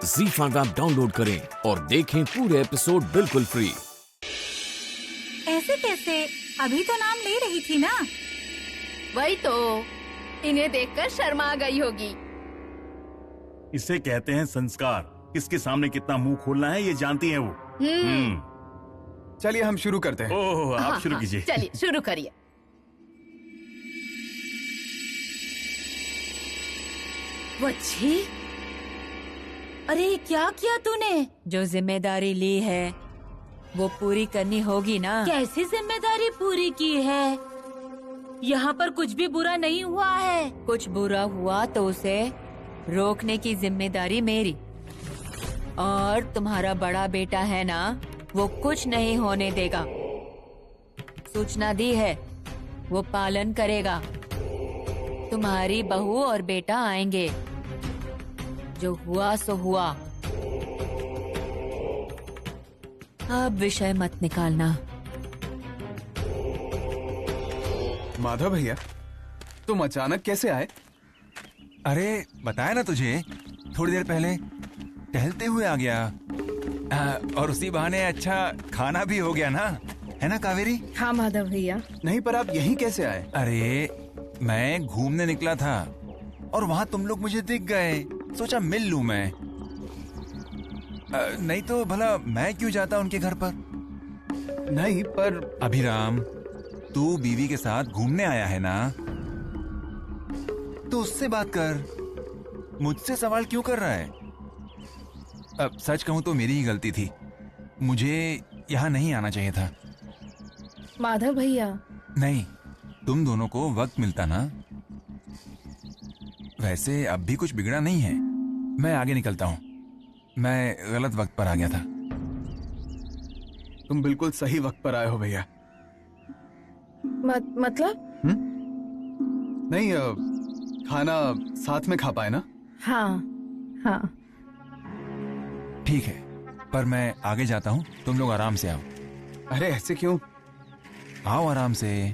ZEE5 app download करें और देखें पूरे एपिसोड बिल्कुल फ्री। ऐसे कैसे? अभी तो नाम ले रही थी ना। वही तो, इन्हें देखकर शर्मा गई होगी। इसे कहते हैं संस्कार। किसके सामने कितना मुंह खोलना है ये जानती हैं वो। चलिए हम शुरू करते हैं। ओह, आप शुरू कीजिए। चलिए शुरू करिए। वच्छी, अरे क्या किया तूने? जो जिम्मेदारी ली है वो पूरी करनी होगी ना। कैसी जिम्मेदारी पूरी की है? यहाँ पर कुछ भी बुरा नहीं हुआ है। कुछ बुरा हुआ तो उसे रोकने की जिम्मेदारी मेरी। और तुम्हारा बड़ा बेटा है ना, वो कुछ नहीं होने देगा। सूचना दी है, वो पालन करेगा। तुम्हारी बहू और बेटा आएंगे। जो हुआ सो हुआ। अब विषय मत निकालना। माधव भैया, तुम अचानक कैसे आए? अरे बताया ना तुझे, थोड़ी देर पहले टहलते हुए आ गया। और उसी बहाने अच्छा खाना भी हो गया ना, है ना कावेरी? हाँ माधव भैया। नहीं, पर आप यहीं कैसे आए? अरे मैं घूमने निकला था और वहाँ तुम लोग मुझे दिख गए, सोचा मिल लूं मैं। नहीं तो भला मैं क्यों जाता उनके घर पर? नहीं, पर अभिराम, तू बीवी के साथ घूमने आया है ना, तो उससे बात कर। मुझसे सवाल क्यों कर रहा है? अब सच कहूं तो मेरी ही गलती थी, मुझे यहाँ नहीं आना चाहिए था। माधव भैया, नहीं, तुम दोनों को वक्त मिलता ना। वैसे अब भी कुछ बिगड़ा नहीं है। मैं आगे निकलता हूँ, मैं गलत वक्त पर आ गया था। तुम बिल्कुल सही वक्त पर आए हो भैया। मतलब? नहीं, खाना साथ में खा पाए ना? हाँ हाँ। ठीक है, पर मैं आगे जाता हूँ, तुम लोग आराम से आओ। अरे ऐसे क्यों? आओ आराम से।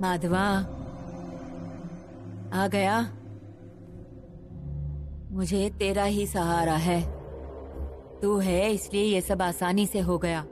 माधवा, आ गया? मुझे तेरा ही सहारा है। तू है इसलिए ये सब आसानी से हो गया।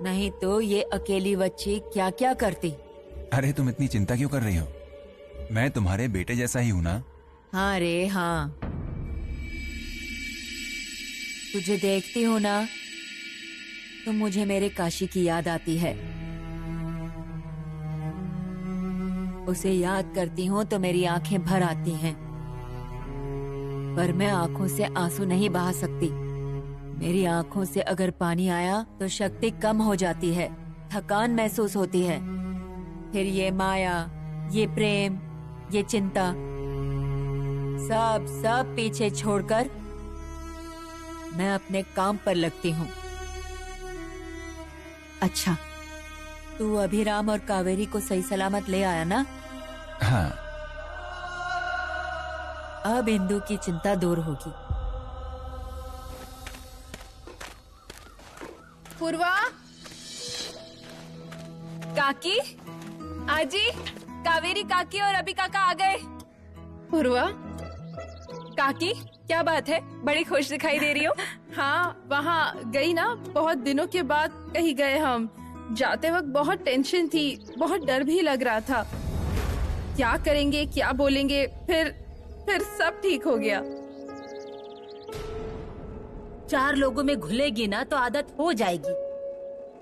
नहीं तो ये अकेली बच्ची क्या क्या करती। अरे तुम इतनी चिंता क्यों कर रही हो? मैं तुम्हारे बेटे जैसा ही हूं ना। हाँ रे हाँ, तुझे देखती हूँ ना तो मुझे मेरे काशी की याद आती है। उसे याद करती हूँ तो मेरी आंखें भर आती हैं, पर मैं आंखों से आंसू नहीं बहा सकती। मेरी आंखों से अगर पानी आया तो शक्ति कम हो जाती है, थकान महसूस होती है। फिर ये माया, ये प्रेम, ये चिंता, सब पीछे छोड़कर मैं अपने काम पर लगती हूँ। अच्छा, तू अभिराम और कावेरी को सही सलामत ले आया ना? हाँ। अब इंदु की चिंता दूर होगी। पूर्वा, काकी, आजी, कावेरी काकी और अभी काका आ गए। पूर्वा, काकी, क्या बात है? बड़ी खुश दिखाई दे रही हो। हाँ वहाँ गई ना, बहुत दिनों के बाद कहीं गए हम। जाते वक्त बहुत टेंशन थी, बहुत डर भी लग रहा था। क्या करेंगे, क्या बोलेंगे, फिर सब ठीक हो गया। 4 लोगों में घुलेगी ना तो आदत हो जाएगी।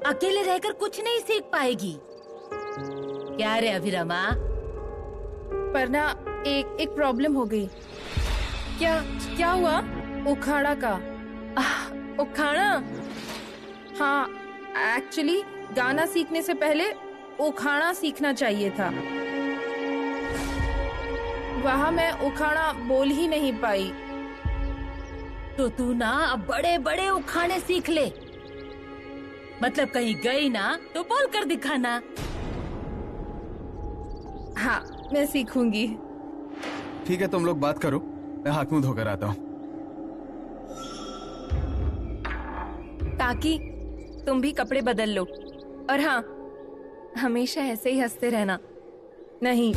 अकेले रहकर कुछ नहीं सीख पाएगी। क्या रे अभिरमा? पर ना एक प्रॉब्लम हो गई। क्या हुआ? उखाड़ा का। उखाड़ा? हाँ, एक्चुअली गाना सीखने से पहले उखाड़ा सीखना चाहिए था। वहाँ मैं उखाड़ा बोल ही नहीं पाई। तो तू ना अब बड़े बड़े उखाड़े सीख ले। मतलब कहीं गई ना तो बोल कर दिखाना। हाँ, मैं सीखूंगी। ठीक है, तुम लोग बात करो, मैं हाथ मुंह धोकर आता हूँ। काकी, तुम भी कपड़े बदल लो। और हाँ, हमेशा ऐसे ही हंसते रहना। नहीं,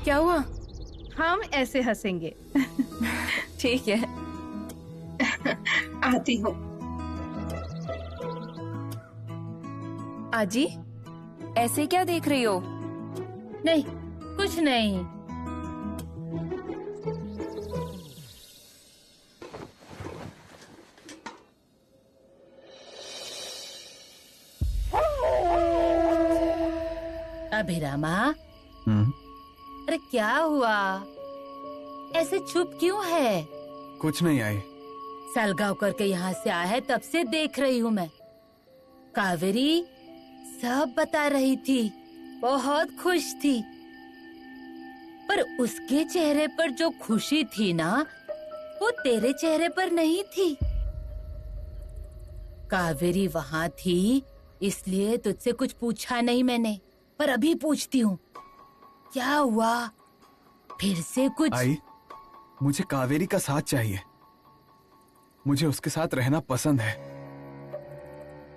क्या हुआ? हम ऐसे हंसेंगे। ठीक है। आती हूँ। आजी, ऐसे क्या देख रही हो? नहीं, कुछ नहीं। अभिरामा, अरे क्या हुआ? ऐसे चुप क्यों है? कुछ नहीं आई। सालगांव करके यहाँ से आया है, तब से देख रही हूँ मैं। कावेरी सब बता रही थी, बहुत खुश थी, पर उसके चेहरे पर जो खुशी थी ना, वो तेरे चेहरे पर नहीं थी। कावेरी वहाँ थी, इसलिए तुझसे कुछ पूछा नहीं मैंने, पर अभी पूछती हूँ, क्या हुआ? फिर से कुछ? आई, मुझे कावेरी का साथ चाहिए। मुझे उसके साथ रहना पसंद है।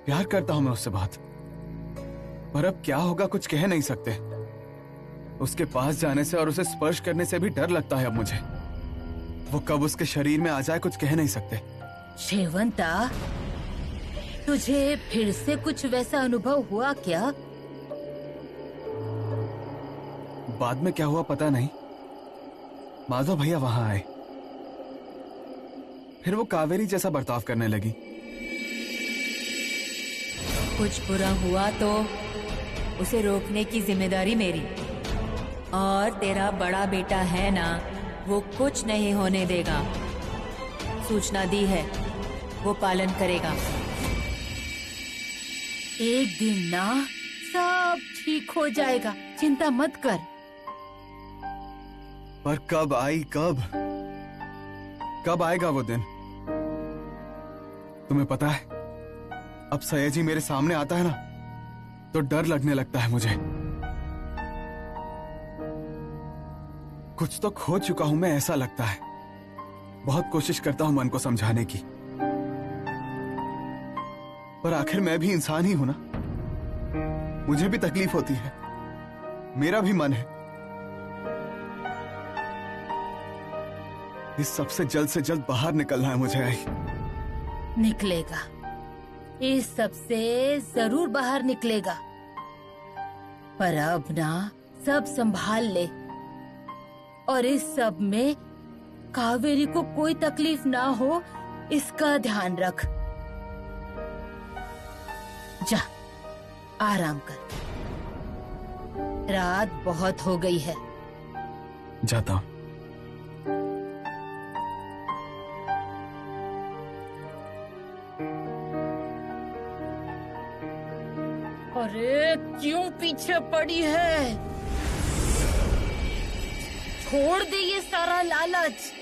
प्यार करता हूं मैं उससे बहुत, पर अब क्या होगा कुछ कह नहीं सकते। उसके पास जाने से और उसे स्पर्श करने से भी डर लगता है अब मुझे। वो कब उसके शरीर में आ जाए कुछ कह नहीं सकते। शेवंता, तुझे फिर से कुछ वैसा अनुभव हुआ क्या? बाद में क्या हुआ पता नहीं। माधव भैया वहां आए, फिर वो कावेरी जैसा बर्ताव करने लगी। कुछ बुरा हुआ तो उसे रोकने की जिम्मेदारी मेरी, और तेरा बड़ा बेटा है ना, वो कुछ नहीं होने देगा। सूचना दी है, वो पालन करेगा। एक दिन ना सब ठीक हो जाएगा, चिंता मत कर। पर कब आई? कब आएगा वो दिन? तुम्हें पता है, अब सयाजी मेरे सामने आता है ना, तो डर लगने लगता है मुझे। कुछ तो खो चुका हूं मैं, ऐसा लगता है। बहुत कोशिश करता हूं मन को समझाने की, पर आखिर मैं भी इंसान ही हूं ना। मुझे भी तकलीफ होती है, मेरा भी मन है। इस सबसे जल्द से जल्द बाहर निकलना है मुझे। आई, निकलेगा, इस सब से जरूर बाहर निकलेगा, पर अब ना सब संभाल ले, और इस सब में कावेरी को कोई तकलीफ ना हो, इसका ध्यान रख। जा, आराम कर, रात बहुत हो गई है। जाता हूं। अरे क्यों पीछे पड़ी है? छोड़ दे ये सारा लालच।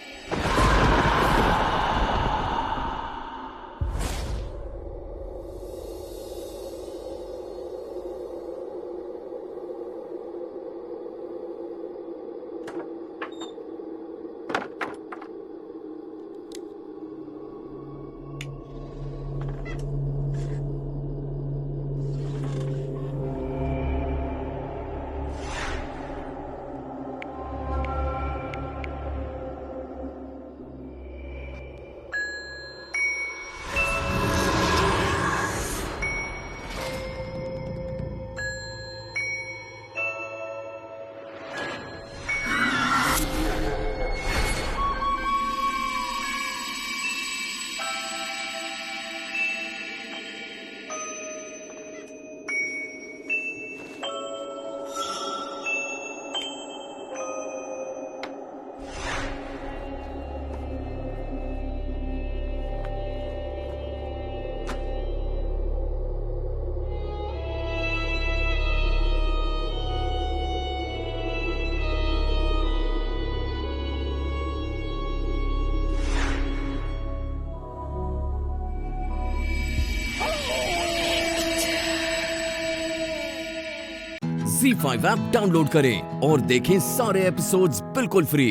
ZEE5 ऐप डाउनलोड करें और देखें सारे एपिसोड्स बिल्कुल फ्री।